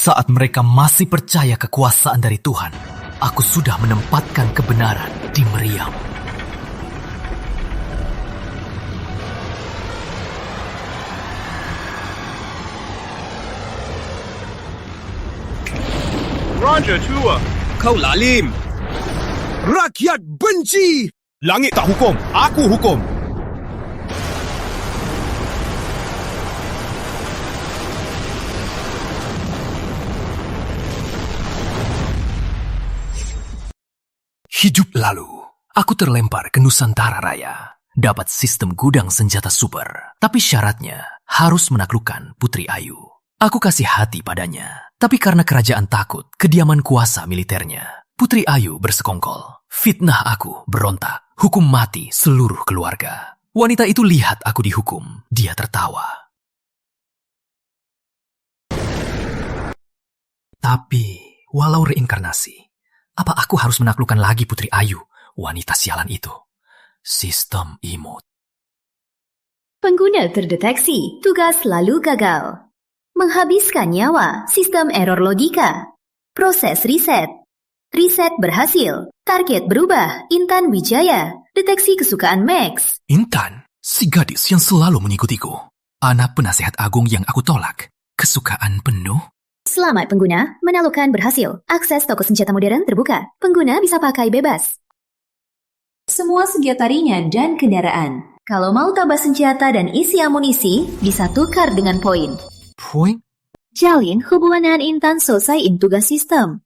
Saat mereka masih percaya kekuasaan dari Tuhan, aku sudah menempatkan kebenaran di meriam. Raja tua. Kau lalim. Rakyat benci. Langit tak hukum, aku hukum. Hidup lalu, aku terlempar ke Nusantara Raya. Dapat sistem gudang senjata super, tapi syaratnya harus menaklukkan Putri Ayu. Aku kasih hati padanya, tapi karena kerajaan takut kediaman kuasa militernya, Putri Ayu bersekongkol. Fitnah aku berontak, hukum mati seluruh keluarga. Wanita itu lihat aku dihukum, dia tertawa. Tapi, walau reinkarnasi, apa aku harus menaklukkan lagi Putri Ayu, wanita sialan itu? Sistem imut. Pengguna terdeteksi, tugas lalu gagal. Menghabiskan nyawa, sistem error logika. Proses riset. Riset berhasil. Target berubah, Intan Wijaya. Deteksi kesukaan Max. Intan, si gadis yang selalu mengikutiku. Anak penasehat agung yang aku tolak. Kesukaan penuh. Selamat pengguna, menaklukkan berhasil. Akses toko senjata modern terbuka. Pengguna bisa pakai bebas. Semua senjata ringan dan kendaraan. Kalau mau tambah senjata dan isi amunisi, bisa tukar dengan poin. Poin? Jalin hubungan dengan Intan selesai tugas sistem.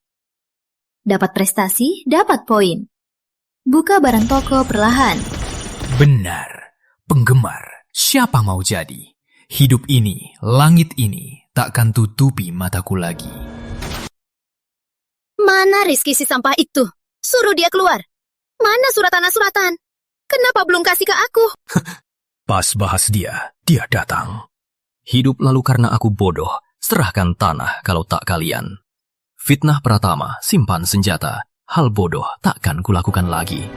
Dapat prestasi, dapat poin. Buka barang toko perlahan. Benar. Penggemar, siapa mau jadi? Hidup ini, langit ini, takkan tutupi mataku lagi. Mana Rizky si sampah itu? Suruh dia keluar. Mana suratan-suratan? Kenapa belum kasih ke aku? Pas bahas dia datang. Hidup lalu karena aku bodoh, serahkan tanah kalau tak kalian. Fitnah Pratama, simpan senjata. Hal bodoh takkan kulakukan lagi.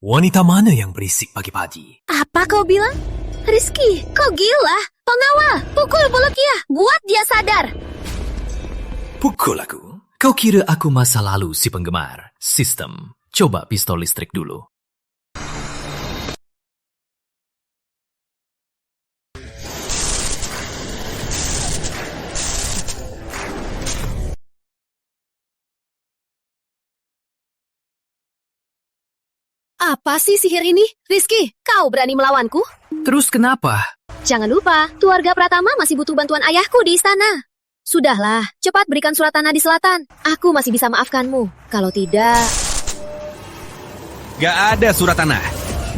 Wanita mana yang berisik pagi-pagi? Apa kau bilang? Rizky, kau gila. Pengawal, pukul Bolokia. Buat dia sadar. Pukul aku? Kau kira aku masa lalu si penggemar? Sistem, coba pistol listrik dulu. Apa sih sihir ini? Rizky, kau berani melawanku? Terus kenapa? Jangan lupa, keluarga Pratama masih butuh bantuan ayahku di istana. Sudahlah, cepat berikan surat tanah di selatan. Aku masih bisa maafkanmu. Kalau tidak... Gak ada surat tanah.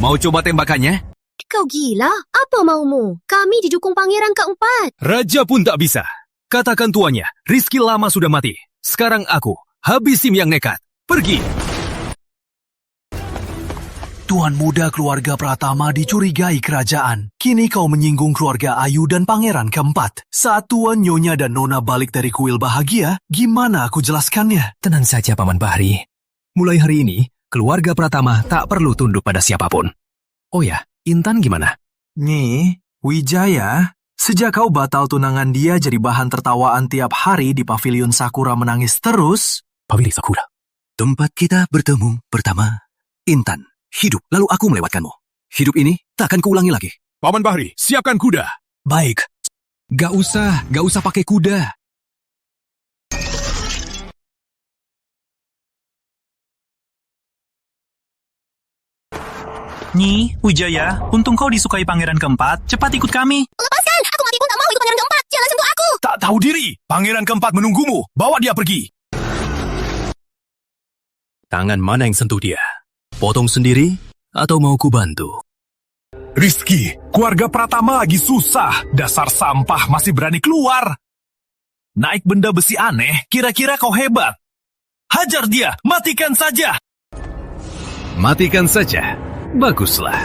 Mau coba tembakannya? Kau gila? Apa maumu? Kami didukung pangeran keempat. Raja pun tak bisa. Katakan tuannya, Rizky lama sudah mati. Sekarang aku, habisim yang nekat. Pergi! Tuan muda keluarga Pratama dicurigai kerajaan. Kini kau menyinggung keluarga Ayu dan pangeran keempat. Saat Tuan, Nyonya, dan Nona balik dari kuil bahagia, gimana aku jelaskannya? Tenang saja, Paman Bahri. Mulai hari ini, keluarga Pratama tak perlu tunduk pada siapapun. Oh ya, Intan gimana? Nyi, Wijaya, sejak kau batal tunangan dia jadi bahan tertawaan tiap hari di Pavilion Sakura menangis terus. Pavilion Sakura. Tempat kita bertemu pertama. Intan. Hidup, lalu aku melewatkanmu. Hidup ini tak akan kuulangi lagi. Paman Bahri, siapkan kuda. Baik. Gak usah pakai kuda. Nyi, Wijaya, untung kau disukai pangeran keempat. Cepat ikut kami. Lepaskan! Aku mati pun tak mau ikut pangeran keempat. Jangan sentuh aku! Tak tahu diri. Pangeran keempat menunggumu. Bawa dia pergi. Tangan mana yang sentuh dia? Potong sendiri atau mau ku bantu? Rizky, keluarga Pratama lagi susah. Dasar sampah masih berani keluar. Naik benda besi aneh, kira-kira kau hebat. Hajar dia, matikan saja. Matikan saja. Baguslah.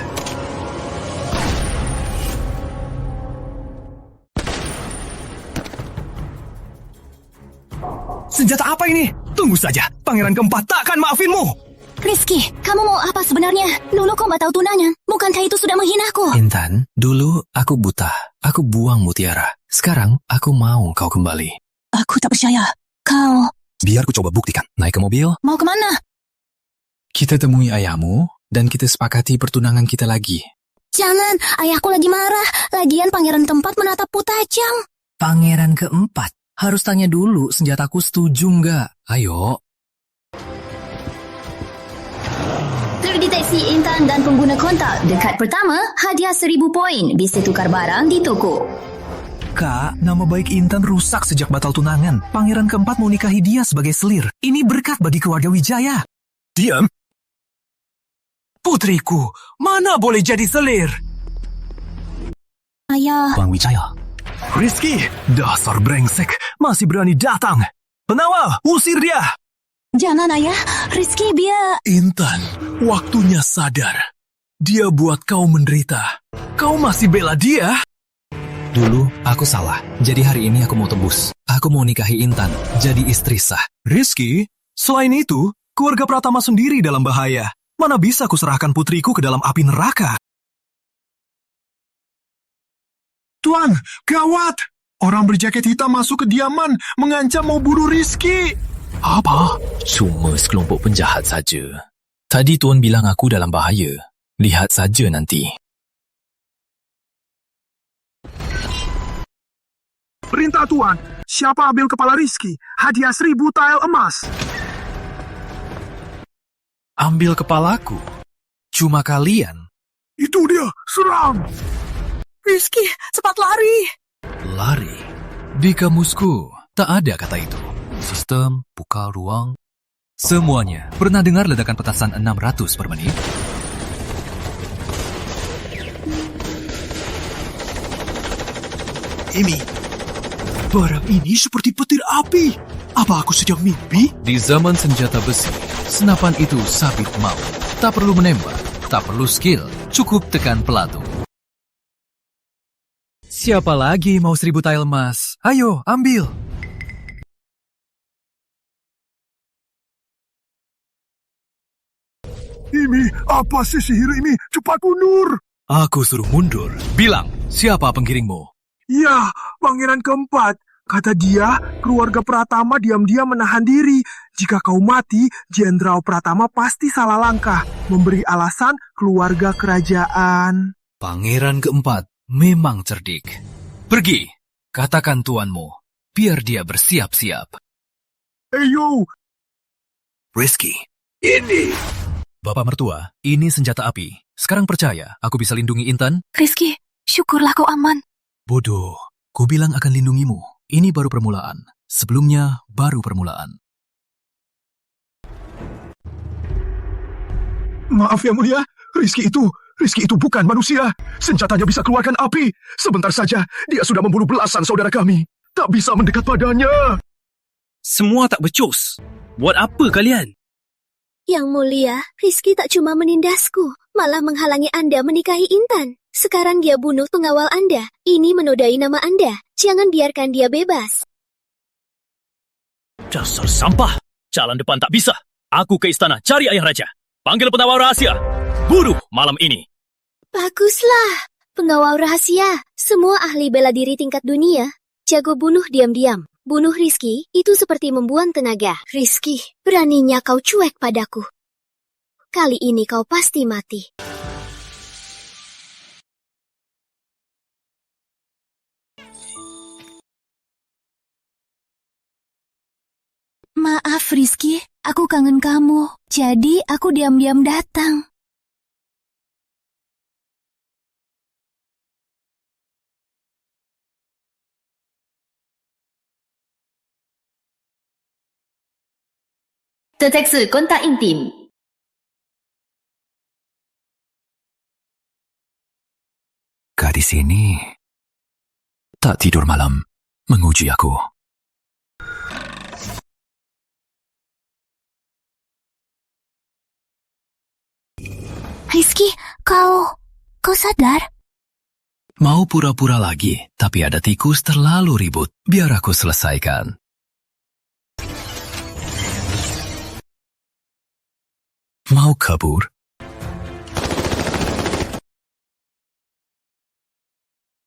Senjata apa ini? Tunggu saja, pangeran keempat tak akan maafinmu. Rizky, kamu mau apa sebenarnya? Dulu kau batal tunangan, bukankah itu sudah menghinaku? Intan, dulu aku buta. Aku buang mutiara. Sekarang aku mau kau kembali. Aku tak percaya. Kau Biar ku coba buktikan. Naik ke mobil, mau kemana? kita temui ayahmu, dan kita sepakati pertunangan kita lagi. Jangan, ayahku lagi marah. Lagian pangeran keempat menatapku tajam. Pangeran keempat. Harus tanya dulu senjataku setuju nggak? Ayo. Terdeteksi intan dan pengguna kontak. Dekat pertama, hadiah 1000 poin. Bisa tukar barang di toko. Kak, nama baik Intan rusak sejak batal tunangan. Pangeran keempat mau nikahi dia sebagai selir. Ini berkat bagi keluarga Wijaya. Diam. Putriku, mana boleh jadi selir? Ayah, Bang Wijaya. Rizky, dasar brengsek. Masih berani datang. Pengawal, usir dia. jangan ayah. Rizky biar... Intan, waktunya sadar. Dia buat kau menderita. Kau masih bela dia? Dulu aku salah. Jadi hari ini aku mau tebus. Aku mau nikahi Intan. Jadi istri sah. Rizky, selain itu, keluarga Pratama sendiri dalam bahaya. Mana bisa kuserahkan putriku ke dalam api neraka? Tuan, gawat! Orang berjaket hitam masuk ke kediaman, mengancam mau bunuh Rizky. Apa? Cuma sekelompok penjahat saja. Tadi Tuan bilang aku dalam bahaya. Lihat saja nanti. Perintah Tuan, siapa ambil kepala Rizky? Hadiah 1000 tael emas. Ambil kepalaku. Cuma kalian. Itu dia, serang! Rizky, cepat lari. Lari. Di kamusku, tak ada kata itu. Sistem, buka ruang. Semuanya. Pernah dengar ledakan petasan 600 per menit? Ini, barang ini seperti petir api. Apa aku sedang mimpi? Di zaman senjata besi, senapan itu sabit maut. Tak perlu menembak, tak perlu skill, cukup tekan pelatung. Siapa lagi mau 1000 tael emas? Ayo, ambil. Ini, apa sih sihir ini? Cepat mundur! Aku suruh mundur. Bilang, siapa penggiringmu? Ya, Pangeran keempat. Kata dia, keluarga Pratama diam-diam menahan diri. Jika kau mati, Jenderal Pratama pasti salah langkah. Memberi alasan keluarga kerajaan. Pangeran keempat memang cerdik. Pergi, katakan tuanmu, biar dia bersiap-siap. Eyo, Rizky. Ini. Bapak mertua, ini senjata api. Sekarang percaya aku bisa lindungi Intan? Rizky, syukurlah kau aman. Bodoh, ku bilang akan lindungimu. Ini baru permulaan. Sebelumnya baru permulaan. maaf ya mulia, Rizky itu bukan manusia. Senjatanya bisa keluarkan api. Sebentar saja, dia sudah membunuh belasan saudara kami. Tak bisa mendekat padanya. Semua tak becus. Buat apa kalian? Yang mulia, Rizky tak cuma menindasku, malah menghalangi Anda menikahi Intan. Sekarang dia bunuh pengawal Anda. Ini menodai nama Anda. Jangan biarkan dia bebas. Dasar sampah. Jalan depan tak bisa. Aku ke istana cari ayah raja. Panggil penawar rahasia. Bunuh malam ini. Baguslah. Pengawal rahasia. Semua ahli bela diri tingkat dunia jago bunuh diam-diam. Bunuh Rizky itu seperti membuang tenaga. Rizky, beraninya kau cuek padaku. Kali ini kau pasti mati. Maaf Rizky, aku kangen kamu. Jadi aku diam-diam datang. Deteksi kontak intim. Gadis ini tak tidur malam, menguji aku. Rizky, kau sadar? Mau pura-pura lagi, tapi ada tikus terlalu ribut. Biar aku selesaikan. Mau kabur?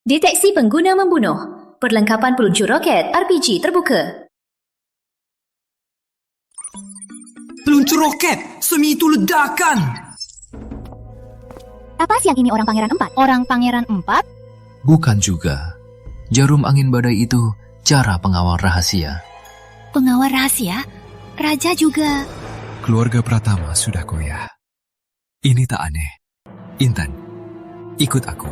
Deteksi pengguna membunuh. Perlengkapan peluncur roket RPG terbuka. Peluncur roket! Semi itu ledakan! Apa siang ini orang Pangeran 4? Orang Pangeran 4? Bukan juga. Jarum angin badai itu cara pengawal rahasia. Pengawal rahasia? Raja juga. Keluarga Pratama sudah goyah. Ini tak aneh. Intan, ikut aku.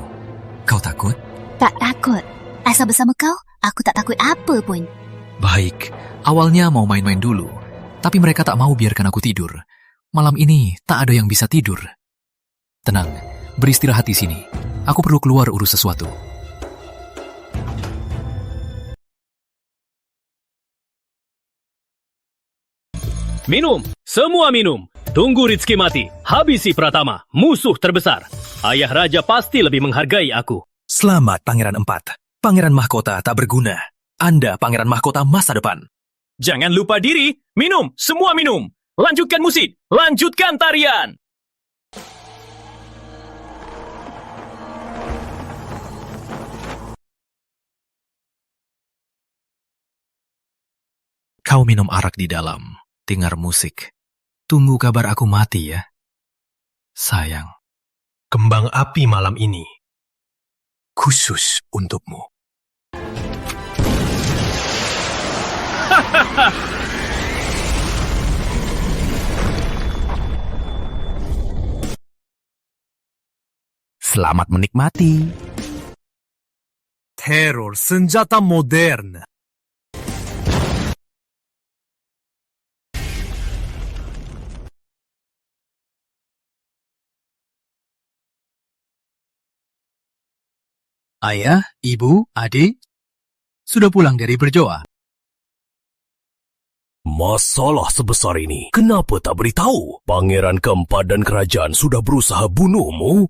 Kau takut? Tak takut. Asal bersama kau, aku tak takut apa pun. Baik, awalnya mau main-main dulu. Tapi mereka tak mau biarkan aku tidur. Malam ini tak ada yang bisa tidur. Tenang, beristirahat di sini. Aku perlu keluar urus sesuatu. Minum! Semua minum! Tunggu Rizky mati. Habisi Pratama, musuh terbesar. Ayah Raja pasti lebih menghargai aku. Selamat, Pangeran 4. Pangeran Mahkota tak berguna. Anda Pangeran Mahkota masa depan. Jangan lupa diri. Minum! Semua minum! Lanjutkan musik! Lanjutkan tarian! Kau minum arak di dalam, dengar musik. Tunggu kabar aku mati ya. Sayang. Kembang api malam ini khusus untukmu. Selamat menikmati. Teror senjata modern. Ayah, ibu, adik, sudah pulang dari berdoa. Masalah sebesar ini, kenapa tak beritahu? Pangeran keempat dan kerajaan sudah berusaha bunuhmu.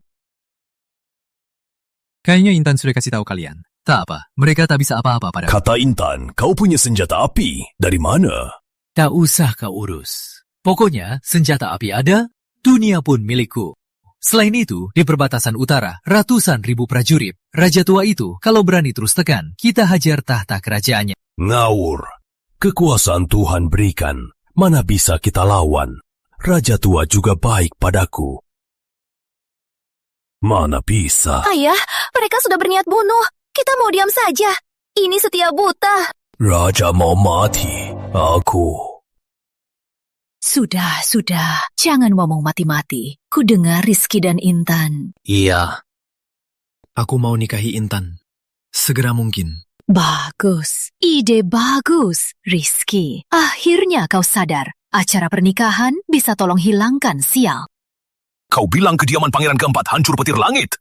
Kayaknya Intan sudah kasih tahu kalian. Tak apa, mereka tak bisa apa-apa padaku. Kata Intan, kau punya senjata api. Dari mana? Tak usah kau urus. Pokoknya, senjata api ada, dunia pun milikku. Selain itu, di perbatasan utara, ratusan ribu prajurit. Raja tua itu, kalau berani terus tekan, kita hajar tahta kerajaannya. Ngawur. Kekuasaan Tuhan berikan. Mana bisa kita lawan? Raja tua juga baik padaku. Mana bisa? Ayah, mereka sudah berniat bunuh. Kita mau diam saja. Ini setia buta. Raja mau mati. Aku. Sudah. Jangan ngomong mati-mati. Ku dengar Rizky dan Intan. Iya. Aku mau nikahi Intan. Segera mungkin. Bagus. Ide bagus, Rizky. Akhirnya kau sadar. Acara pernikahan bisa tolong hilangkan sial. Kau bilang kediaman Pangeran keempat hancur petir langit.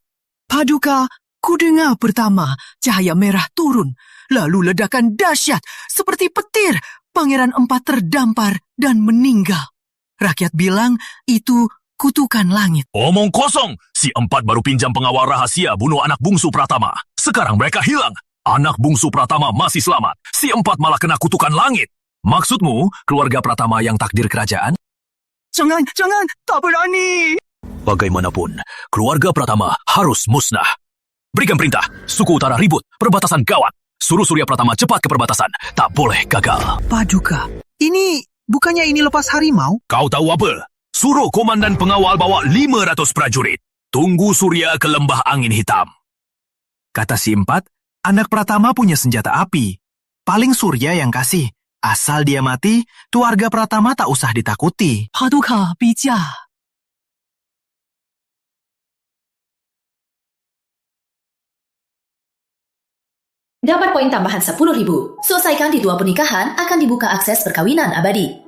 Paduka, ku dengar pertama cahaya merah turun. Lalu ledakan dahsyat seperti petir. Pangeran empat terdampar dan meninggal. Rakyat bilang itu kutukan langit. Omong kosong. Si empat baru pinjam pengawal rahasia bunuh anak bungsu Pratama. Sekarang mereka hilang. Anak bungsu Pratama masih selamat. Si empat malah kena kutukan langit. Maksudmu, keluarga Pratama yang takdir kerajaan? Jangan, tak berani. Bagaimanapun, keluarga Pratama harus musnah. Berikan perintah, suku utara ribut, perbatasan gawat. Suruh Surya Pratama cepat ke perbatasan. Tak boleh gagal. Paduka, bukannya ini lepas harimau? Kau tahu apa? Suruh komandan pengawal bawa 500 prajurit. Tunggu Surya ke lembah angin hitam. Kata si empat, anak Pratama punya senjata api. Paling Surya yang kasih. Asal dia mati, keluarga Pratama tak usah ditakuti. Paduka, bijak. Dapat poin tambahan 10.000. Selesaikan ritual pernikahan akan dibuka akses perkawinan abadi.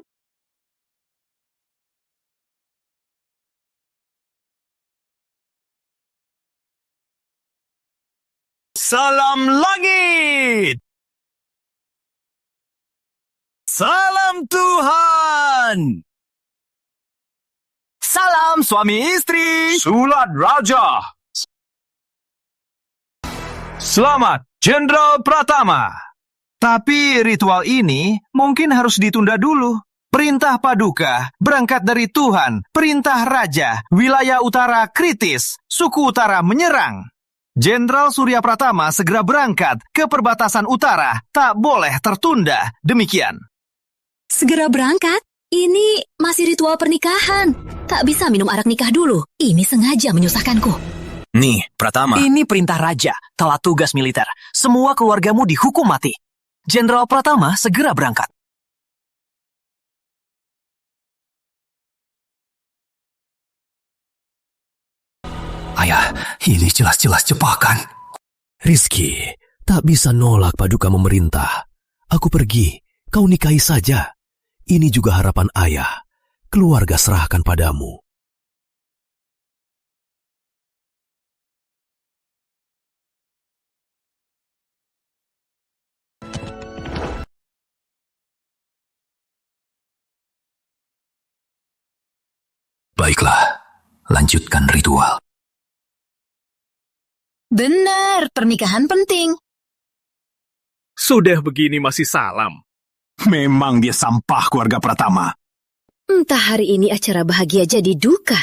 Salam langit! Salam Tuhan! Salam suami istri! Sulat Raja! Selamat, Jenderal Pratama. Tapi ritual ini mungkin harus ditunda dulu. Perintah Paduka berangkat dari Tuhan. Perintah Raja, wilayah utara kritis. Suku utara menyerang. Jenderal Surya Pratama segera berangkat ke perbatasan utara. Tak boleh tertunda. Demikian. Segera berangkat? Ini masih ritual pernikahan. Tak bisa minum arak nikah dulu. Ini sengaja menyusahkanku. Nih, Pratama. Ini perintah raja, telat tugas militer. Semua keluargamu dihukum mati. Jenderal Pratama segera berangkat. Ayah, ini jelas-jelas jebakan. Rizky, tak bisa nolak Paduka memerintah. Aku pergi, kau nikahi saja. Ini juga harapan ayah. Keluarga serahkan padamu. Baiklah, lanjutkan ritual. Benar, pernikahan penting. Sudah begini masih salam. Memang dia sampah keluarga Pratama. Entah hari ini acara bahagia jadi duka.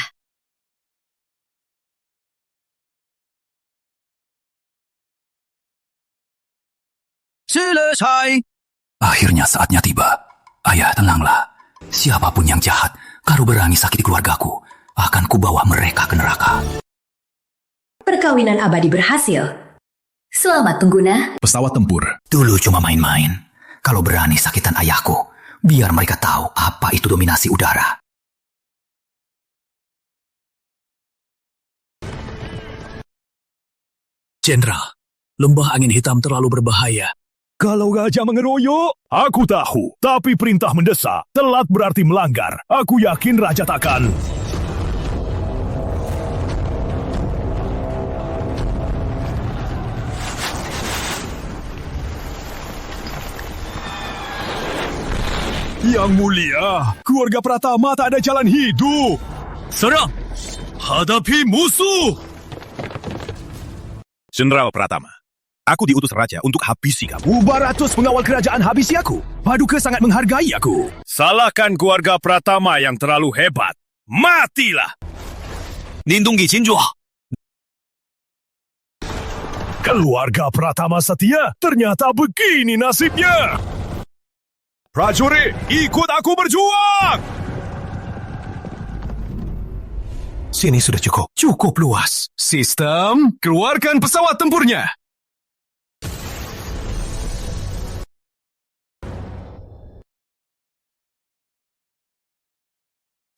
Selesai. Akhirnya saatnya tiba. Ayah, tenanglah. Siapapun yang jahat, kalau berani sakiti keluargaku, akan kubawa mereka ke neraka. Perkawinan abadi berhasil. Selamat pengguna. Pesawat tempur. Dulu cuma main-main. Kalau berani sakitan ayahku, biar mereka tahu apa itu dominasi udara. Jenderal, lembah angin hitam terlalu berbahaya. Kalau gajah mengeroyok, aku tahu. Tapi perintah mendesak. Telat berarti melanggar. Aku yakin raja takkan. Yang mulia, keluarga Pratama tak ada jalan hidup. Serang! Hadapi musuh! Jenderal Pratama, aku diutus raja untuk habisi kamu. 200 pengawal kerajaan habisi aku. Paduka sangat menghargai aku. Salahkan keluarga Pratama yang terlalu hebat. Matilah! Lindungi Jinjuo. Keluarga Pratama setia, ternyata begini nasibnya. Prajurit, ikut aku berjuang! Sini sudah cukup. Cukup luas. Sistem, keluarkan pesawat tempurnya.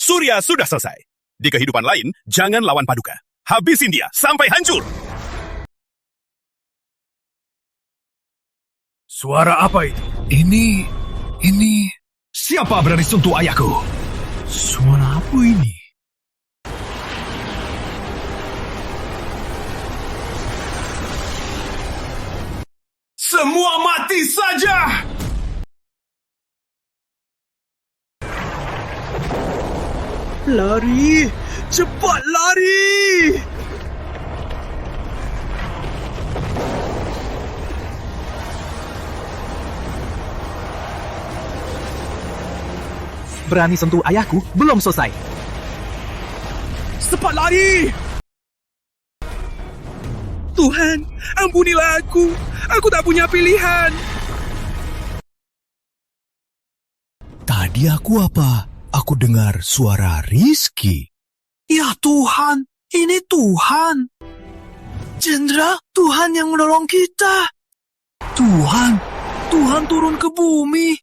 Surya sudah selesai. Di kehidupan lain, jangan lawan Paduka. Habisin dia sampai hancur. Suara apa itu? Ini... Siapa berani sentuh ayahku? Suara apa ini? Semua mati saja! Lari! Cepat lari! Berani sentuh ayahku belum selesai. Cepat lari! Tuhan, ampunilah aku. Aku tak punya pilihan. Tadi aku apa? Aku dengar suara Rizky. Ya Tuhan, ini Tuhan. Jenderal, Tuhan yang menolong kita. Tuhan turun ke bumi.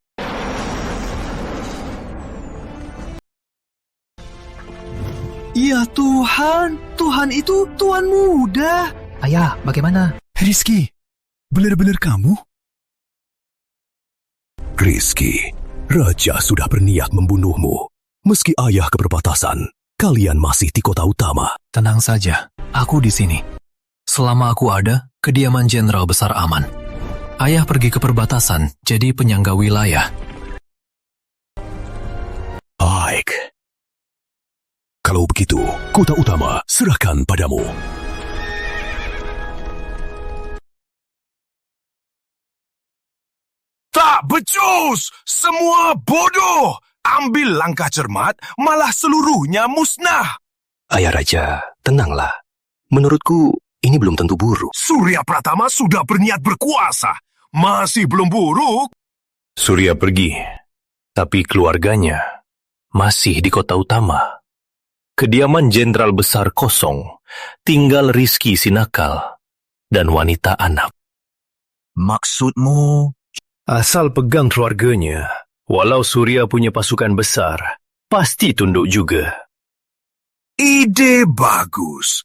Ya Tuhan, Tuhan itu Tuhan muda. Ayah, bagaimana? Rizky, benar-benar kamu? Rizky, Raja sudah berniat membunuhmu. Meski ayah ke perbatasan, kalian masih di kota utama. Tenang saja, aku di sini. Selama aku ada, kediaman Jenderal Besar aman. Ayah pergi ke perbatasan, jadi penyangga wilayah. Baik. Kalau begitu, kota utama serahkan padamu. Tak becus! Semua bodoh! Ambil langkah cermat, malah seluruhnya musnah. Ayah Raja, tenanglah. Menurutku, ini belum tentu buruk. Surya Pratama sudah berniat berkuasa. Masih belum buruk. Surya pergi, tapi keluarganya masih di kota utama. Kediaman jenderal besar kosong, tinggal Rizky si nakal dan wanita anak. Maksudmu? Asal pegang keluarganya, walau Surya punya pasukan besar, pasti tunduk juga. Ide bagus.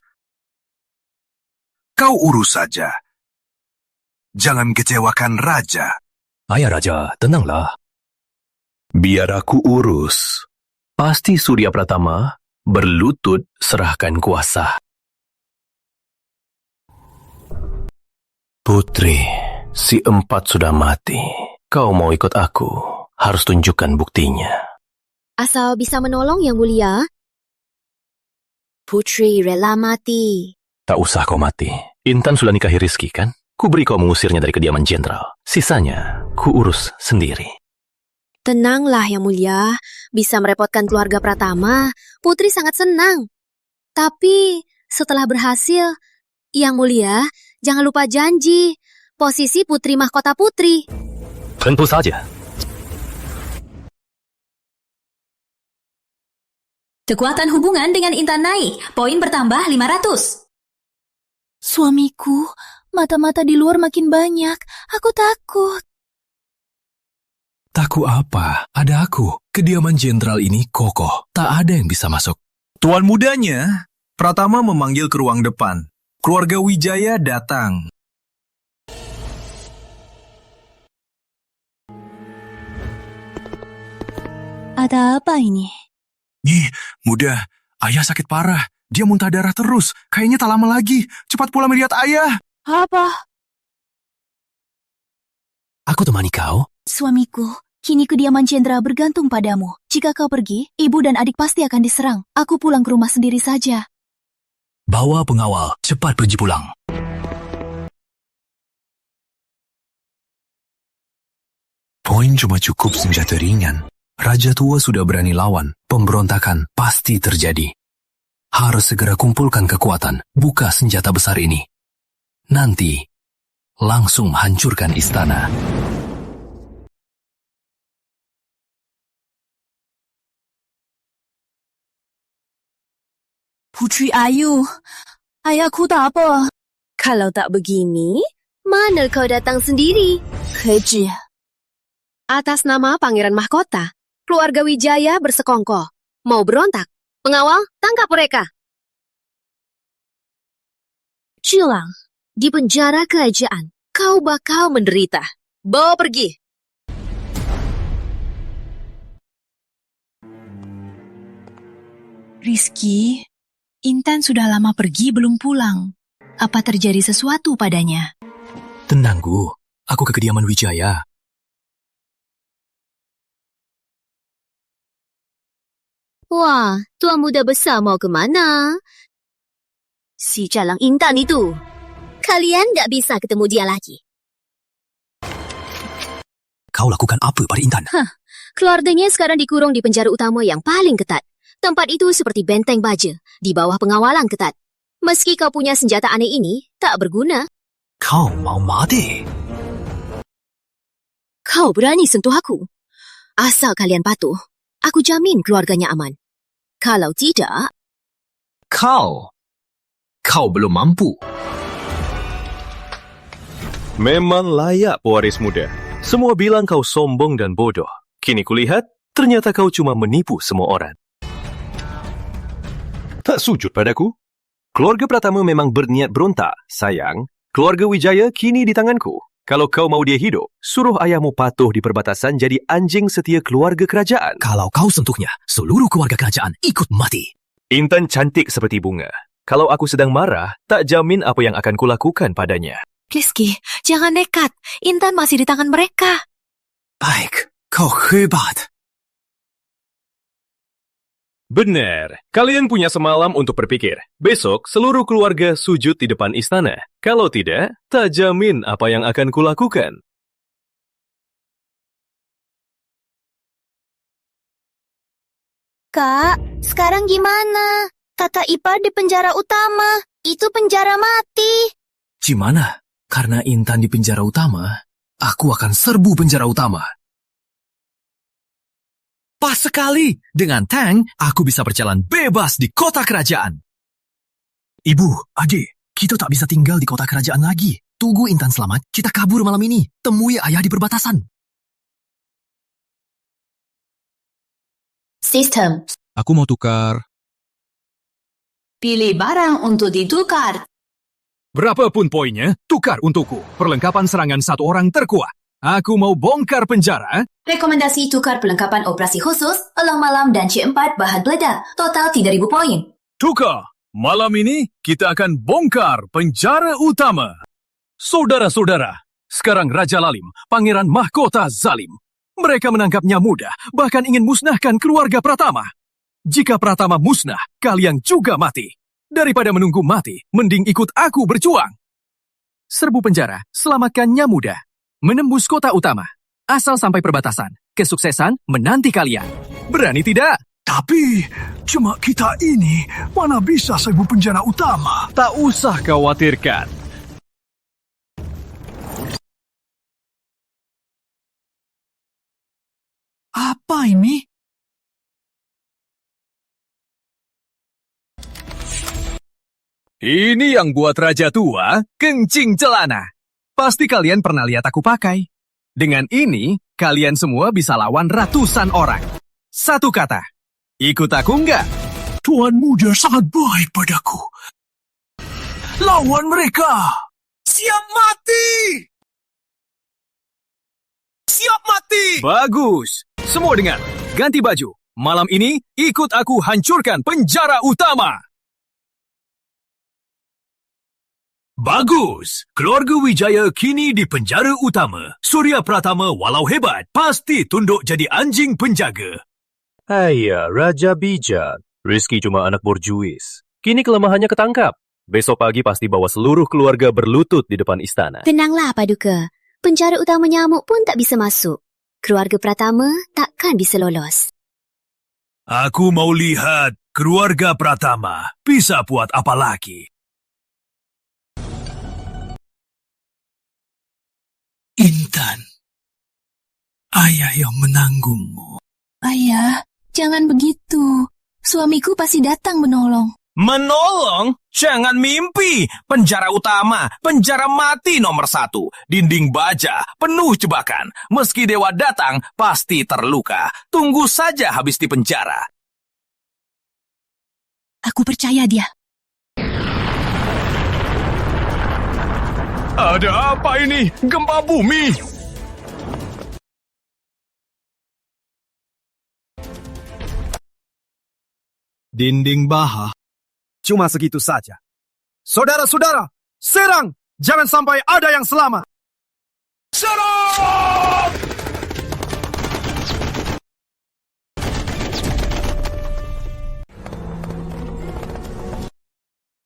Kau urus saja. Jangan kecewakan Raja. Ayah Raja, tenanglah. Biar aku urus. Pasti Surya Pratama berlutut serahkan kuasa. Putri, si empat sudah mati. Kau mau ikut aku, harus tunjukkan buktinya. Asal bisa menolong Yang Mulia. Putri rela mati. Tak usah kau mati. Intan sudah nikahi Rizky kan? Ku beri kau mengusirnya dari kediaman jenderal. Sisanya, ku urus sendiri. Tenanglah Yang Mulia, bisa merepotkan keluarga Pratama, Putri sangat senang. Tapi setelah berhasil, Yang Mulia, jangan lupa janji, posisi Putri Mahkota Putri. Tentu saja. Kekuatan hubungan dengan Intan naik, poin bertambah 500. Suamiku, mata-mata di luar makin banyak. Aku takut. Takut apa? Ada aku. Kediaman jenderal ini kokoh. Tak ada yang bisa masuk. Tuan mudanya, Pratama memanggil ke ruang depan. Keluarga Wijaya datang. Ada apa ini? Nih, muda. Ayah sakit parah. Dia muntah darah terus. Kayaknya tak lama lagi. Cepat pulang melihat ayah. Apa? Aku temani kau. Suamiku, kini kediaman jenderal bergantung padamu. Jika kau pergi, ibu dan adik pasti akan diserang. Aku pulang ke rumah sendiri saja. Bawa pengawal, cepat pergi pulang. Poin cuma cukup senjata ringan. Raja tua sudah berani lawan. Pemberontakan pasti terjadi. Harus segera kumpulkan kekuatan. Buka senjata besar ini. Nanti, langsung hancurkan istana. Putri Ayu, ayahku tak apa. Kalau tak begini, mana kau datang sendiri? Keji. Atas nama Pangeran Mahkota, keluarga Wijaya bersekongkol. Mau berontak? Pengawal, tangkap mereka. Cilang, di penjara kerajaan, kau bakal menderita. Bawa pergi. Rizky, Intan sudah lama pergi belum pulang. Apa terjadi sesuatu padanya? Tenang, Gu. Aku ke kediaman Wijaya. Wah, Tuan Muda Besar mau ke mana? Si Calang Intan itu. Kalian tak bisa ketemu dia lagi. Kau lakukan apa pada Intan? Keluarganya sekarang dikurung di penjara utama yang paling ketat. Tempat itu seperti benteng baja, di bawah pengawalan ketat. Meski kau punya senjata aneh ini, tak berguna. Kau mau mati? Kau berani sentuh aku? Asal kalian patuh, aku jamin keluarganya aman. Kalau tidak... Kau belum mampu. Memang layak pewaris muda. Semua bilang kau sombong dan bodoh. Kini kulihat, ternyata kau cuma menipu semua orang. Tak sujud padaku? Keluarga Pratama memang berniat berontak. Sayang, keluarga Wijaya kini di tanganku. Kalau kau mau dia hidup, suruh ayahmu patuh di perbatasan jadi anjing setia keluarga kerajaan. Kalau kau sentuhnya, seluruh keluarga kerajaan ikut mati. Intan cantik seperti bunga. Kalau aku sedang marah, tak jamin apa yang akan kulakukan padanya. Rizky, jangan nekat. Intan masih di tangan mereka. Baik, kau hebat. Benar, kalian punya semalam untuk berpikir. Besok, seluruh keluarga sujud di depan istana. Kalau tidak, tak jamin apa yang akan kulakukan. Kak, sekarang gimana? Kakak ipar di penjara utama. Itu penjara mati. Gimana? Karena Intan di penjara utama, aku akan serbu penjara utama. Pas sekali! Dengan tank, aku bisa berjalan bebas di kota kerajaan. Ibu, adik, kita tak bisa tinggal di kota kerajaan lagi. Tunggu Intan selamat, kita kabur malam ini. Temui ayah di perbatasan. Sistem. Aku mau tukar. Pilih barang untuk ditukar. Berapapun poinnya, tukar untukku. Perlengkapan serangan satu orang terkuat. Aku mau bongkar penjara. Rekomendasi tukar perlengkapan operasi khusus, elang malam dan C4 bahan peledak. Total 3.000 poin. Tukar. Malam ini kita akan bongkar penjara utama. Saudara-saudara, sekarang Raja Lalim, Pangeran Mahkota Zalim. Mereka menangkapnya mudah, bahkan ingin musnahkan keluarga Pratama. Jika Pratama musnah, kalian juga mati. Daripada menunggu mati, mending ikut aku berjuang. Serbu penjara, selamatkannya mudah. Menembus kota utama. Asal sampai perbatasan, kesuksesan menanti kalian. Berani tidak? Tapi, cuma kita ini mana bisa serbu penjara utama. Tak usah khawatirkan. Apa ini? Ini yang buat Raja Tua, kencing celana. Pasti kalian pernah lihat aku pakai. Dengan ini, kalian semua bisa lawan ratusan orang. Satu kata, ikut aku nggak? Tuan muda sangat baik padaku. Lawan mereka. Siap mati! Siap mati! Bagus. Semua dengar, ganti baju. Malam ini, ikut aku hancurkan penjara utama. Bagus! Keluarga Wijaya kini di penjara utama. Surya Pratama walau hebat, pasti tunduk jadi anjing penjaga. Ayah, Raja bijak. Rizky cuma anak borjuis. Kini kelemahannya ketangkap. Besok pagi pasti bawa seluruh keluarga berlutut di depan istana. Tenanglah, Paduka. Penjara utama nyamuk pun tak bisa masuk. Keluarga Pratama takkan bisa lolos. Aku mau lihat keluarga Pratama bisa buat apa lagi. Intan, ayah yang menanggungmu. Ayah, jangan begitu. Suamiku pasti datang menolong. Menolong? Jangan mimpi. Penjara utama, penjara mati nomor 1. Dinding baja, penuh jebakan. Meski dewa datang, pasti terluka. Tunggu saja habis di penjara. Aku percaya dia. Ada apa ini? Gempa bumi? Dinding baha. Cuma segitu saja. Saudara-saudara, serang! Jangan sampai ada yang selamat. Serang!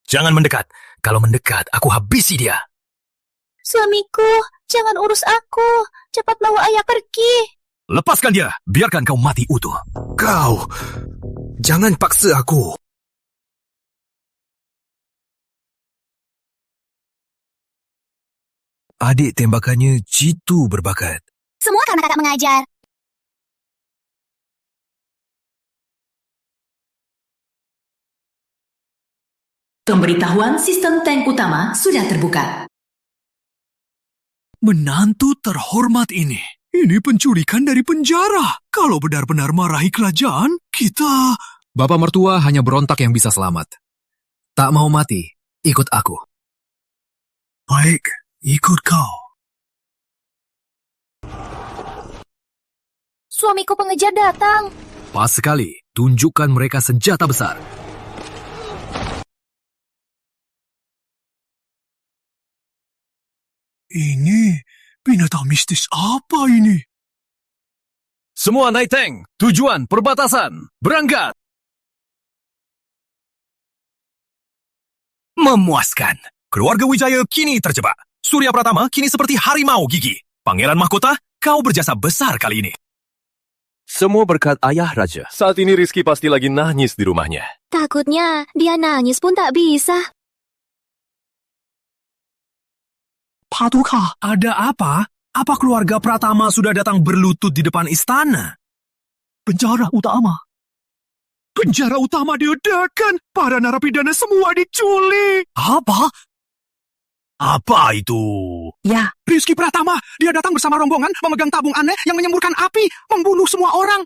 Jangan mendekat. Kalau mendekat, aku habisi dia. Suamiku, jangan urus aku. Cepat bawa ayah pergi. Lepaskan dia. Biarkan kau mati utuh. Kau, jangan paksa aku. Adik tembakannya jitu berbakat. Semua karena kakak mengajar. Pemberitahuan sistem tank utama sudah terbuka. Menantu terhormat ini penculikan dari penjara. Kalau benar-benar marahi kerajaan, kita... Bapak mertua hanya berontak yang bisa selamat. Tak mau mati, ikut aku. Baik, ikut kau. Suamiku pengejar datang. Pas sekali, tunjukkan mereka senjata besar. Ini binatang mistis apa ini? Semua naik tank. Tujuan perbatasan. Berangkat. Memuaskan. Keluarga Wijaya kini terjebak. Surya Pratama kini seperti harimau gigi. Pangeran Mahkota, kau berjasa besar kali ini. Semua berkat ayah Raja. Saat ini Rizky pasti lagi nangis di rumahnya. Takutnya dia nangis pun tak bisa. Paduka, ada apa? Apa keluarga Pratama sudah datang berlutut di depan istana? Penjara utama. Penjara utama diledakan. Para narapidana semua diculik. Apa? Apa itu? Ya, Rizky Pratama. Dia datang bersama rombongan memegang tabung aneh yang menyemburkan api, membunuh semua orang.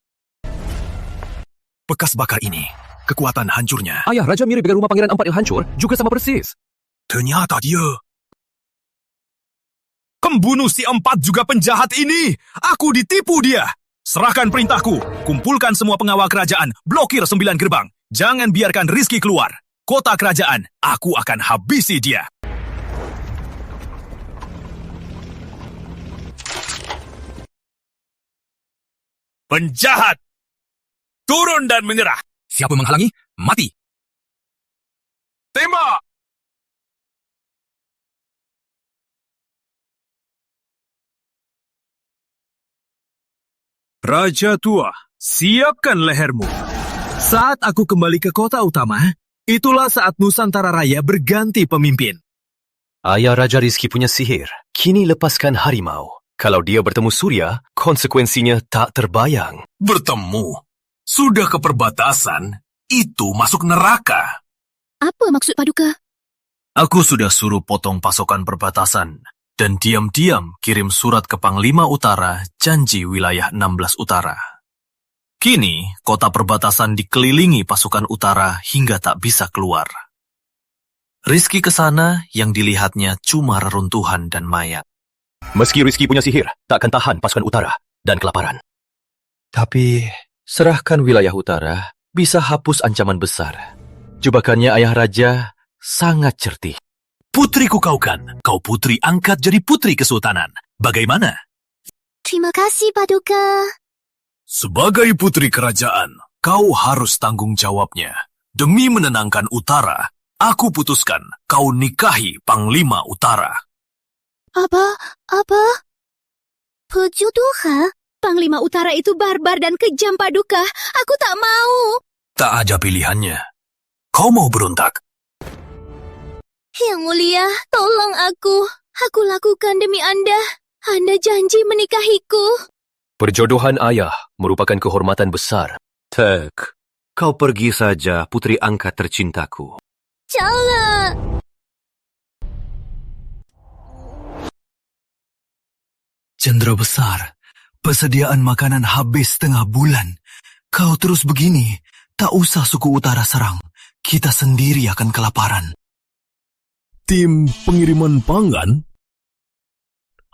Bekas bakar ini, kekuatan hancurnya. Ayah Raja mirip dengan rumah Pangeran 4 yang hancur, juga sama persis. Ternyata dia. Pembunuh si 4 juga penjahat ini. Aku ditipu dia. Serahkan perintahku. Kumpulkan semua pengawal kerajaan. Blokir 9 gerbang. Jangan biarkan Rizky keluar. Kota kerajaan, aku akan habisi dia. Penjahat! Turun dan menyerah. Siapa menghalangi? Mati. Tembak! Raja tua, siapkan lehermu. Saat aku kembali ke kota utama, itulah saat Nusantara Raya berganti pemimpin. Ayah Raja Rizky punya sihir. Kini lepaskan harimau. Kalau dia bertemu Surya, konsekuensinya tak terbayang. Bertemu? Sudah ke perbatasan, itu masuk neraka. Apa maksud Paduka? Aku sudah suruh potong pasokan perbatasan dan diam-diam kirim surat ke Panglima Utara janji wilayah 16 Utara. Kini, kota perbatasan dikelilingi pasukan utara hingga tak bisa keluar. Rizky ke sana yang dilihatnya cuma reruntuhan dan mayat. Meski Rizky punya sihir, takkan tahan pasukan utara dan kelaparan. Tapi, serahkan wilayah utara bisa hapus ancaman besar. Jebakannya ayah raja sangat cerdik. Putriku kau kan, kau putri angkat jadi putri kesultanan. Bagaimana? Terima kasih, Paduka. Sebagai putri kerajaan, kau harus tanggung jawabnya. Demi menenangkan utara, aku putuskan kau nikahi Panglima Utara. Apa? Perjodohan? Panglima Utara itu barbar dan kejam, Paduka. Aku tak mau. Tak ada pilihannya. Kau mau berontak? Yang mulia, tolong aku. Aku lakukan demi Anda. Anda janji menikahiku. Perjodohan ayah merupakan kehormatan besar. Tek, kau pergi saja, putri angkat tercintaku. Jangan. Cendera besar, persediaan makanan habis setengah bulan. Kau terus begini, tak usah suku utara serang. Kita sendiri akan kelaparan. Tim pengiriman pangan?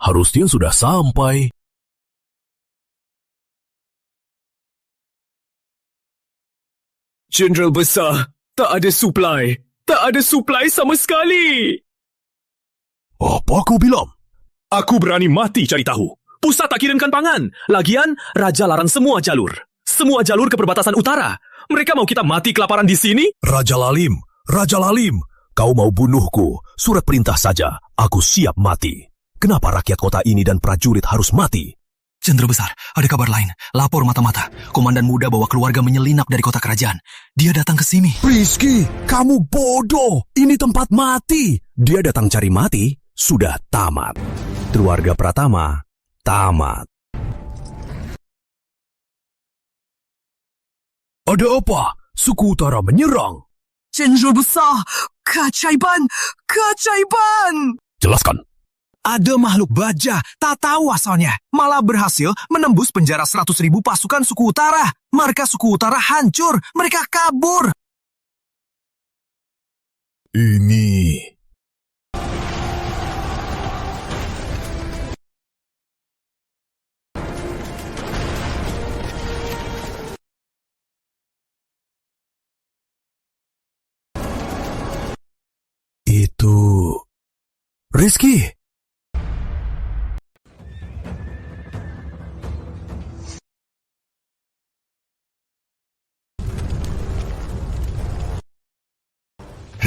Harusnya sudah sampai. Jenderal besar, tak ada suplai. Tak ada suplai sama sekali. Apa kau bilang? Aku berani mati cari tahu. Pusat tak kirimkan pangan. Lagian, Raja larang semua jalur. Semua jalur ke perbatasan utara. Mereka mau kita mati kelaparan di sini? Raja Lalim, kau mau bunuhku. Surat perintah saja, aku siap mati. Kenapa rakyat kota ini dan prajurit harus mati? Cendera besar, ada kabar lain. Lapor mata-mata. Komandan muda bawa keluarga menyelinap dari kota kerajaan. Dia datang ke sini. Rizky, kamu bodoh. Ini tempat mati. Dia datang cari mati, sudah tamat. Keluarga Pratama, tamat. Ada apa? Suku utara menyerang. Jenderal besar, keajaiban. Jelaskan. Ada makhluk baja, tak tahu asalnya. Malah berhasil menembus penjara 100.000 pasukan suku utara. Markas suku utara hancur, mereka kabur. Ini... Itu... Rizky.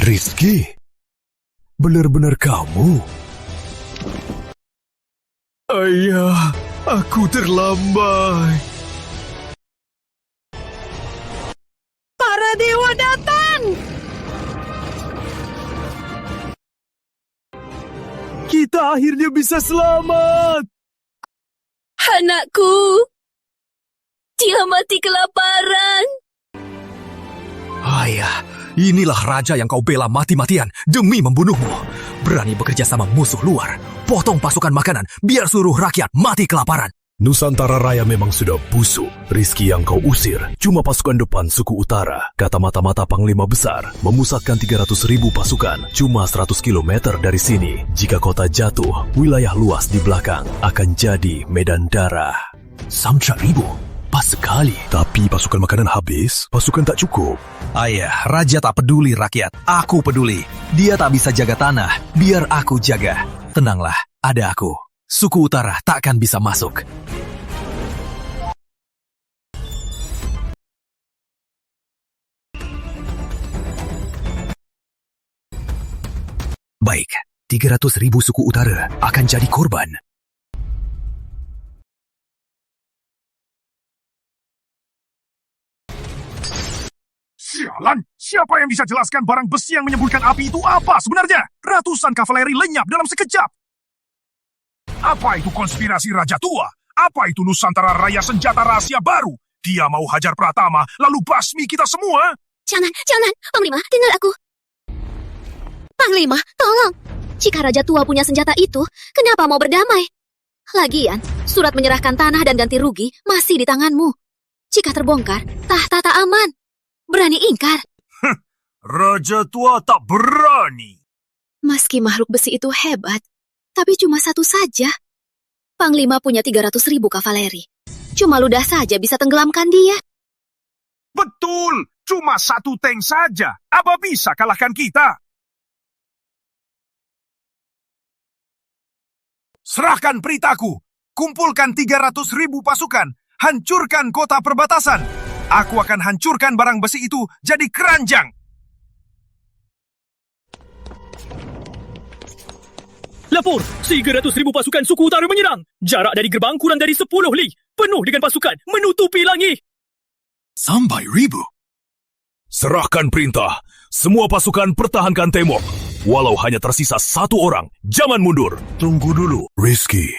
Rizky? Benar-benar kamu? Ayah, aku terlambat. datang! Kita akhirnya bisa selamat. Anakku, dia mati kelaparan. Ayah, inilah raja yang kau bela mati-matian demi membunuhmu. Berani bekerja sama musuh luar. Potong pasukan makanan biar seluruh rakyat mati kelaparan. Nusantara Raya memang sudah busuk. Rizki yang kau usir cuma pasukan depan suku utara. Kata mata-mata Panglima Besar, memusatkan 300.000 pasukan cuma 100 km dari sini. Jika kota jatuh, wilayah luas di belakang akan jadi medan darah. 300,000? Pas sekali. Tapi pasukan makanan habis, pasukan tak cukup. Ayah, raja tak peduli rakyat. Aku peduli. Dia tak bisa jaga tanah, biar aku jaga. Tenanglah, ada aku. Suku utara takkan bisa masuk. Baik, 300.000 suku utara akan jadi korban. Sialan, siapa yang bisa jelaskan barang besi yang menyemburkan api itu apa sebenarnya? Ratusan kavaleri lenyap dalam sekejap. Apa itu konspirasi Raja Tua? Apa itu Nusantara Raya senjata rahasia baru? Dia mau hajar Pratama, lalu basmi kita semua? Jangan, Panglima, dengar aku. Panglima, tolong. Jika Raja Tua punya senjata itu, kenapa mau berdamai? Lagian, surat menyerahkan tanah dan ganti rugi masih di tanganmu. Jika terbongkar, tahta tak aman. Berani ingkar? Raja Tua tak berani. Meski makhluk besi itu hebat, tapi cuma satu saja. Panglima punya 300.000 kavaleri. Cuma ludah saja bisa tenggelamkan dia. Betul, cuma satu tank saja. Apa bisa kalahkan kita? Serahkan perintahku. Kumpulkan 300.000 pasukan. Hancurkan kota perbatasan. Aku akan hancurkan barang besi itu jadi keranjang. Lapor, 300.000 pasukan suku utara menyerang. Jarak dari gerbang kurang dari 10 li. Penuh dengan pasukan menutupi langit. Sampai 1,000. Serahkan perintah. Semua pasukan pertahankan tembok. Walau hanya tersisa satu orang, jangan mundur. Tunggu dulu, Rizki.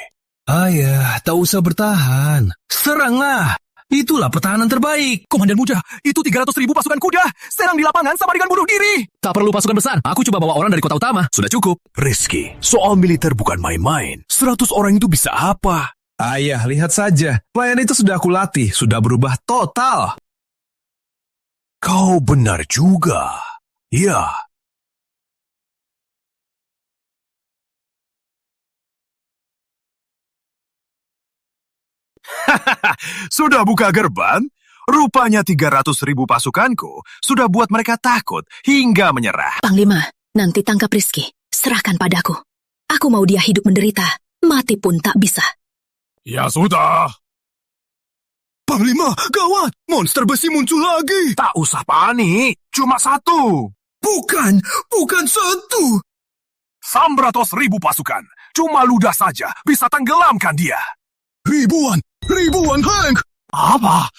Ayah, tak usah bertahan. Seranglah. Itulah pertahanan terbaik. Komandan muda, itu 300.000 pasukan kuda. Serang di lapangan sama dengan bunuh diri. Tak perlu pasukan besar. Aku coba bawa orang dari kota utama. Sudah cukup. Rizki, soal militer bukan main-main. 100 orang itu bisa apa? Ayah, lihat saja. Pelayan itu sudah aku latih. Sudah berubah total. Kau benar juga. Ya. Sudah buka gerbang? Rupanya 300.000 pasukanku sudah buat mereka takut hingga menyerah. Panglima, nanti tangkap Rizki. Serahkan padaku. Aku mau dia hidup menderita. Mati pun tak bisa. Ya sudah. Panglima, gawat! Monster besi muncul lagi! Tak usah panik, cuma satu. Bukan satu! 100.000 pasukan, cuma ludah saja bisa tenggelamkan dia. Ribuan, Hank! Apa?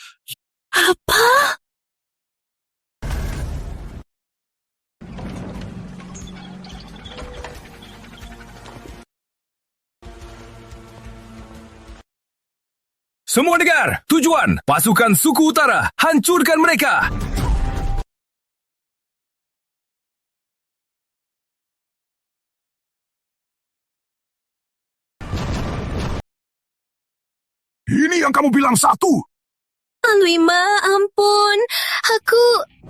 Semua dengar, tujuan pasukan suku utara, hancurkan mereka! Ini yang kamu bilang satu. Panglima, ampun.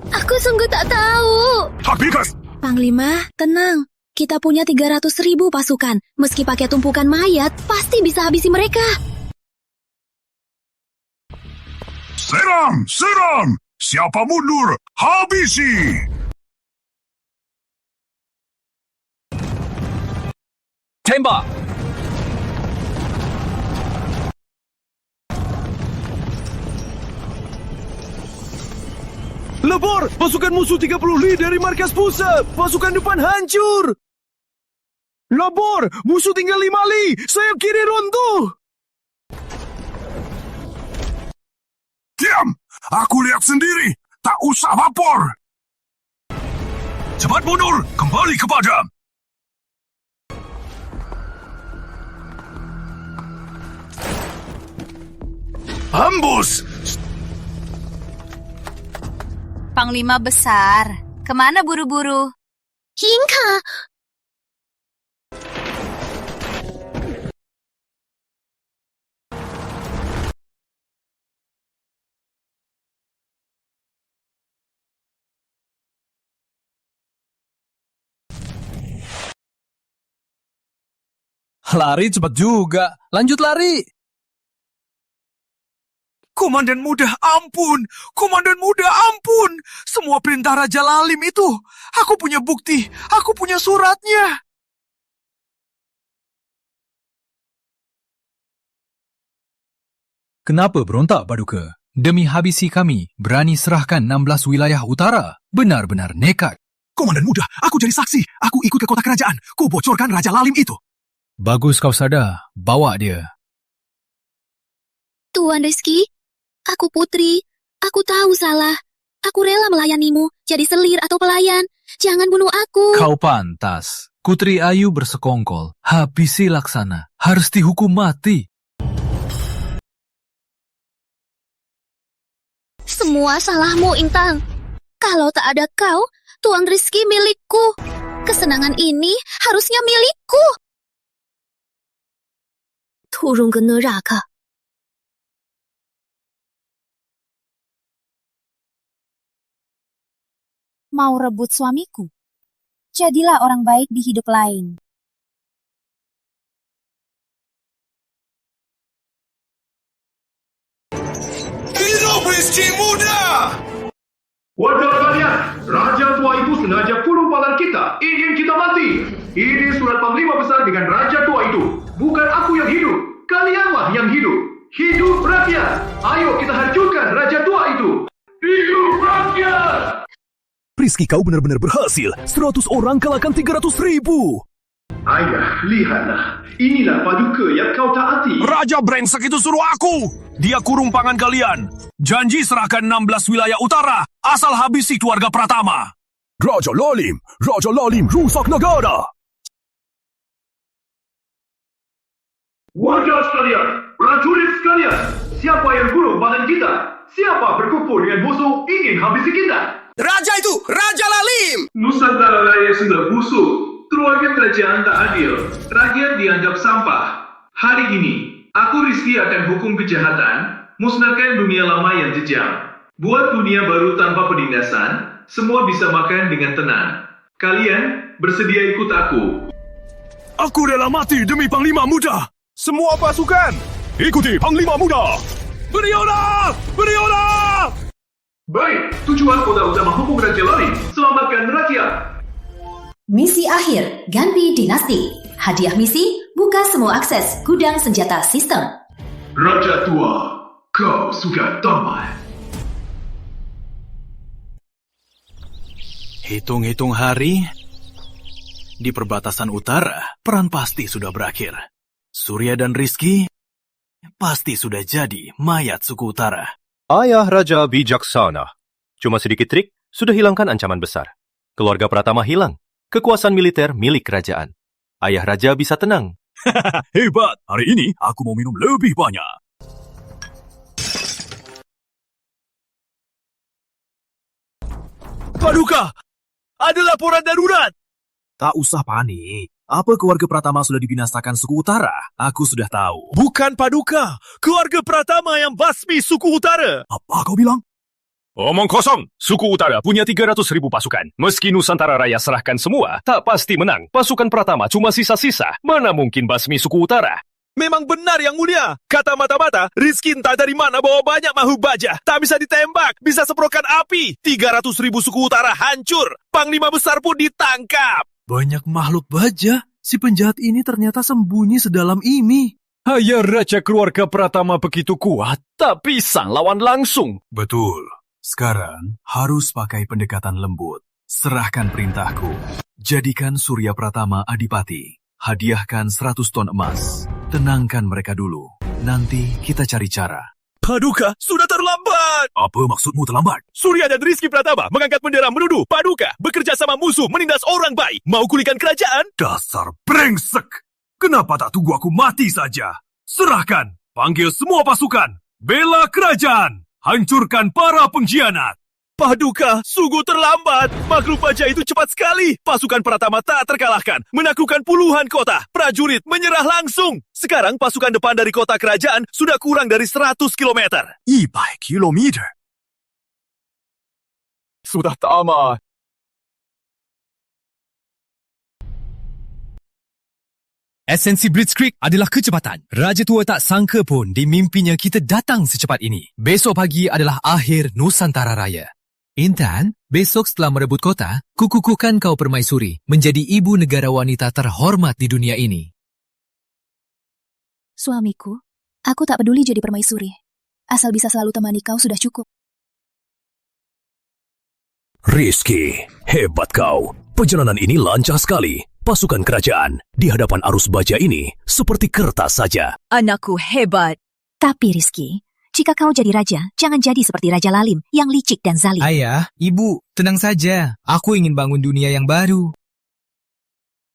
Aku sungguh tak tahu. Habikas! Panglima, tenang. Kita punya 300.000 pasukan. Meski pakai tumpukan mayat, pasti bisa habisi mereka. Serang! Siapa mundur, habisi! Tembak! Lapor! Pasukan musuh 30 li dari markas pusat! Pasukan depan hancur! Lapor! Musuh tinggal 5 li! Sayap kiri runtuh! Diam! Aku lihat sendiri! Tak usah lapor! Cepat mundur, kembali ke padang. Hambus! Panglima besar, kemana buru-buru? Hinka! Lari cepat juga. Lanjut lari. Komandan muda, ampun! Komandan muda, ampun! Semua perintah Raja Lalim itu. Aku punya bukti. Aku punya suratnya. Kenapa berontak, Paduka? Demi habisi kami, berani serahkan 16 wilayah utara. Benar-benar nekat. Komandan muda, aku jadi saksi. Aku ikut ke kota kerajaan. Ku bocorkan Raja Lalim itu. Bagus kau sadar. Bawa dia. Tuan Rizky, aku putri. Aku tahu salah. Aku rela melayanimu, jadi selir atau pelayan. Jangan bunuh aku. Kau pantas. Putri Ayu bersekongkol. Habisi Laksana. Harus dihukum mati. Semua salahmu, Intan. Kalau tak ada kau, Tuan Rizky milikku. Kesenangan ini harusnya milikku. Turun ke neraka. Mau rebut suamiku? Jadilah orang baik di hidup lain. Hidup Rizky muda! Wajar kalian, Raja tua itu sengaja kurung paman kita, ingin kita mati. Ini surat Panglima besar dengan Raja tua itu. Bukan aku yang hidup, kalianlah yang hidup. Hidup rakyat! Ayo kita hancurkan Raja tua itu. Hidup rakyat! Rizky, kau benar-benar berhasil. 100 orang kalahkan 300.000. Ayah, lihatlah. Inilah Paduka yang kau taati. Raja brengsek itu suruh aku. Dia kurung pangan kalian. Janji serahkan 16 wilayah utara, asal habisi keluarga Pratama. Raja Lalim rusak negara. Warga sekalian, prajurit sekalian, siapa yang kurung badan kita? Siapa berkumpul dengan musuh ingin habisi kita? Raja itu, Raja Lalim! Nusantara Raya sudah busuk. Keluarga kerajaan tak adil. Rakyat dianggap sampah. Hari ini, aku Rizky akan hukum kejahatan, musnahkan dunia lama yang kejam. Buat dunia baru tanpa penindasan, semua bisa makan dengan tenang. Kalian bersedia ikut aku? Aku rela mati demi Panglima Muda. Semua pasukan, ikuti Panglima Muda. Beriona! Beriona! Baik, tujuan kota utama hukum Raja Lalim, selamatkan rakyat. Misi akhir, ganti dinasti. Hadiah misi, buka semua akses gudang senjata sistem. Raja tua, kau sudah tamat. Hitung-hitung hari, di perbatasan utara, perang pasti sudah berakhir. Surya dan Rizky pasti sudah jadi mayat suku utara. Ayah Raja bijaksana. Cuma sedikit trik, sudah hilangkan ancaman besar. Keluarga Pratama hilang. Kekuasaan militer milik kerajaan. Ayah Raja bisa tenang. Hebat, hari ini aku mau minum lebih banyak. Paduka, ada laporan darurat. Tak usah panik. Apa keluarga Pratama sudah dibinasakan suku utara? Aku sudah tahu. Bukan Paduka, keluarga Pratama yang basmi suku utara. Apa kau bilang? Omong kosong. Suku utara punya 300.000 pasukan. Meski Nusantara Raya serahkan semua, tak pasti menang. Pasukan Pratama cuma sisa-sisa. Mana mungkin basmi suku utara? Memang benar yang mulia. Kata mata-mata, Rizky entah dari mana bawa banyak mahu baja. Tak bisa ditembak, bisa semprokan api. 300.000 suku utara hancur. Panglima besar pun ditangkap. Banyak makhluk baja. Si penjahat ini ternyata sembunyi sedalam ini. Ayah Raja keluarga Pratama begitu kuat, tak bisa lawan langsung. Betul. Sekarang harus pakai pendekatan lembut. Serahkan perintahku. Jadikan Surya Pratama adipati. Hadiahkan 100 ton emas. Tenangkan mereka dulu. Nanti kita cari cara. Paduka, sudah terlambat. terlambat! Apa maksudmu terlambat? Surya dan Rizky Pratama mengangkat bendera menuduh Paduka bekerja sama musuh menindas orang baik. Mau gulingkan kerajaan? Dasar brengsek! Kenapa tak tunggu aku mati saja? Serahkan! Panggil semua pasukan! Bela kerajaan! Hancurkan para pengkhianat! Paduka, sungguh terlambat. Makhluk baja itu cepat sekali. Pasukan Pratama tak terkalahkan, menaklukkan puluhan kota. Prajurit menyerah langsung. Sekarang pasukan depan dari kota kerajaan sudah kurang dari 100 km. 100 kilometer. Sudah tamat. Esensi Blitzkrieg adalah kecepatan. Raja tua tak sangka pun di mimpinya kita datang secepat ini. Besok pagi adalah akhir Nusantara Raya. Intan, besok setelah merebut kota, kukukuhkan kau permaisuri menjadi ibu negara wanita terhormat di dunia ini. Suamiku, aku tak peduli jadi permaisuri. Asal bisa selalu temani kau sudah cukup. Rizky, hebat kau. Perjalanan ini lancar sekali. Pasukan kerajaan di hadapan arus baja ini seperti kertas saja. Anakku hebat. Tapi Rizky, jika kau jadi raja, jangan jadi seperti Raja Lalim yang licik dan zalim. Ayah, ibu, tenang saja. Aku ingin bangun dunia yang baru.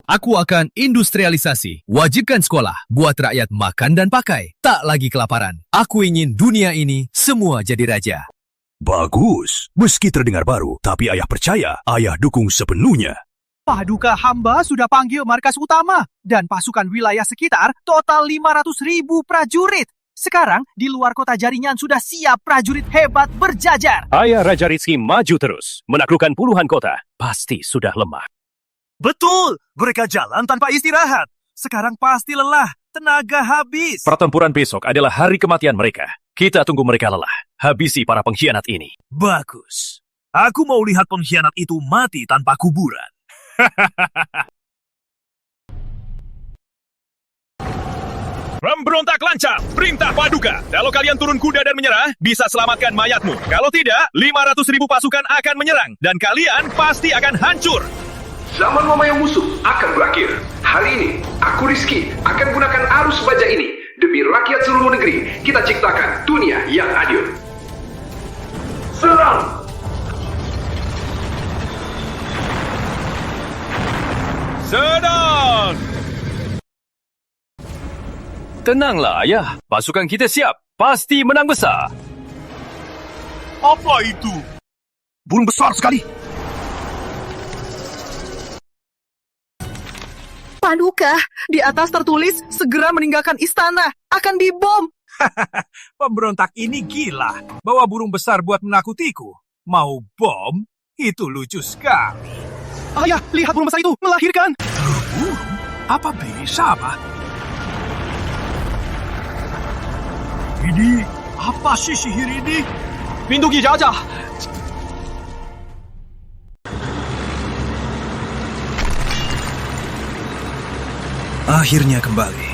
Aku akan industrialisasi. Wajibkan sekolah. Buat rakyat makan dan pakai. Tak lagi kelaparan. Aku ingin dunia ini semua jadi raja. Bagus. Meski terdengar baru, tapi ayah percaya, ayah dukung sepenuhnya. Paduka hamba sudah panggil markas utama dan pasukan wilayah sekitar total 500.000 prajurit. Sekarang di luar kota Jaringan sudah siap prajurit hebat berjajar. Ayah Raja Rizky maju terus, menaklukkan puluhan kota. Pasti sudah lemah. Betul, mereka jalan tanpa istirahat. Sekarang pasti lelah, tenaga habis. Pertempuran besok adalah hari kematian mereka. Kita tunggu mereka lelah. Habisi para pengkhianat ini. Bagus. Aku mau lihat pengkhianat itu mati tanpa kuburan. Pemberontak lancang, perintah Paduka. Kalau kalian turun kuda dan menyerah, bisa selamatkan mayatmu. Kalau tidak, 500.000 pasukan akan menyerang. Dan kalian pasti akan hancur. Zaman membayang musuh akan berakhir. Hari ini, aku Rizky akan gunakan arus baja ini. Demi rakyat seluruh negeri, kita ciptakan dunia yang adil. Serang! Sedang! Tenanglah, ayah. Pasukan kita siap. Pasti menang besar. Apa itu? Burung besar sekali. Paduka, di atas tertulis segera meninggalkan istana. Akan dibom. Pemberontak ini gila. Bawa burung besar buat menakutiku. Mau bom? Itu lucu sekali. Ayah, lihat burung besar itu melahirkan. Burung? Apa bisa, Pak? Ini apa sih sihir ini? Lindungi Raja. Akhirnya kembali.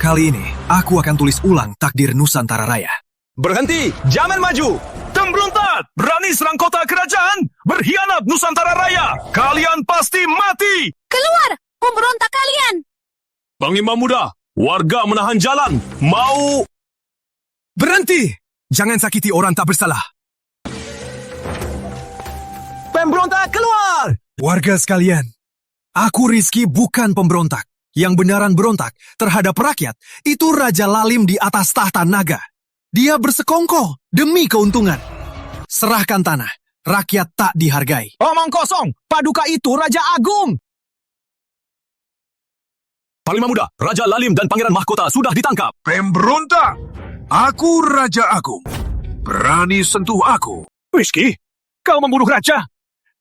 Kali ini, aku akan tulis ulang takdir Nusantara Raya. Berhenti! Jangan maju! Pemberontak! Berani serang kota kerajaan! Berkhianat Nusantara Raya! Kalian pasti mati! Keluar! Pemberontak kalian! Panglima muda, warga menahan jalan. Mau... Berhenti! Jangan sakiti orang tak bersalah. Pemberontak keluar! Warga sekalian, aku Rizky bukan pemberontak. Yang benaran berontak terhadap rakyat itu Raja Lalim di atas tahta naga. Dia bersekongkol demi keuntungan. Serahkan tanah, rakyat tak dihargai. Omong kosong, Paduka itu Raja Agung. Panglima muda, Raja Lalim dan Pangeran Mahkota sudah ditangkap. Pemberontak! Aku Raja Agung. Berani sentuh aku. Rizky, kau membunuh raja.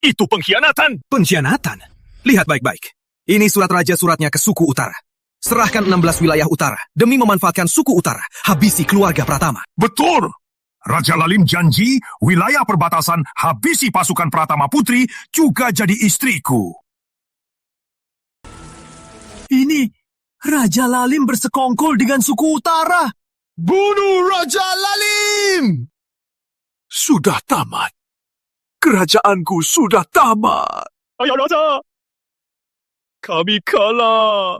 Itu pengkhianatan. Pengkhianatan? Lihat baik-baik. Ini surat raja suratnya ke suku utara. Serahkan 16 wilayah utara demi memanfaatkan suku utara. Habisi keluarga Pratama. Betul. Raja Lalim janji wilayah perbatasan habisi pasukan Pratama Putri juga jadi istriku. Ini Raja Lalim bersekongkol dengan suku utara. Bunuh Raja Lalim! Sudah tamat. Kerajaanku sudah tamat. Ayah Raja! Kami kalah.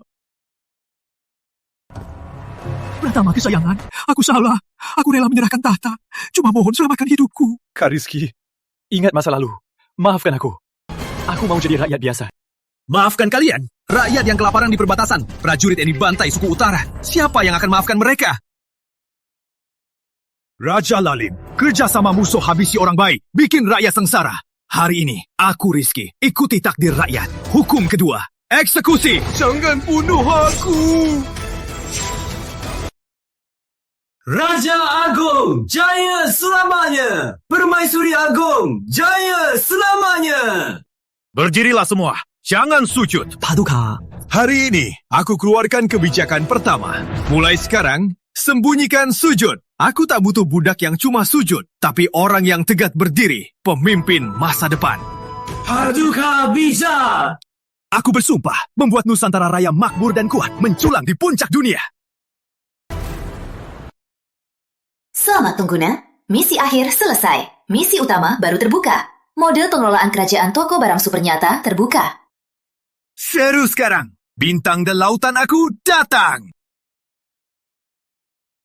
Pratama kesayangan, aku salah. Aku rela menyerahkan tahta. Cuma mohon selamatkan hidupku. Kak Rizky, ingat masa lalu. Maafkan aku. Aku mau jadi rakyat biasa. Maafkan kalian, rakyat yang kelaparan di perbatasan. Prajurit yang dibantai suku utara. Siapa yang akan maafkan mereka? Raja Lalim, kerjasama musuh habisi orang baik, bikin rakyat sengsara. Hari ini, aku Rizky, ikuti takdir rakyat. Hukum kedua, eksekusi. Jangan bunuh aku. Raja Agung, jaya selamanya. Permaisuri Agung, jaya selamanya. Berdirilah semua, jangan sujud. Paduka. Hari ini, aku keluarkan kebijakan pertama. Mulai sekarang, sembunyikan sujud. Aku tak butuh budak yang cuma sujud, tapi orang yang tegak berdiri, pemimpin masa depan. Paduka bisa. Aku bersumpah membuat Nusantara Raya makmur dan kuat, menculang di puncak dunia. Selamat pengguna, misi akhir selesai. Misi utama baru terbuka. Mode pengelolaan kerajaan toko barang super nyata terbuka. Seru sekarang. Bintang dan lautan aku datang.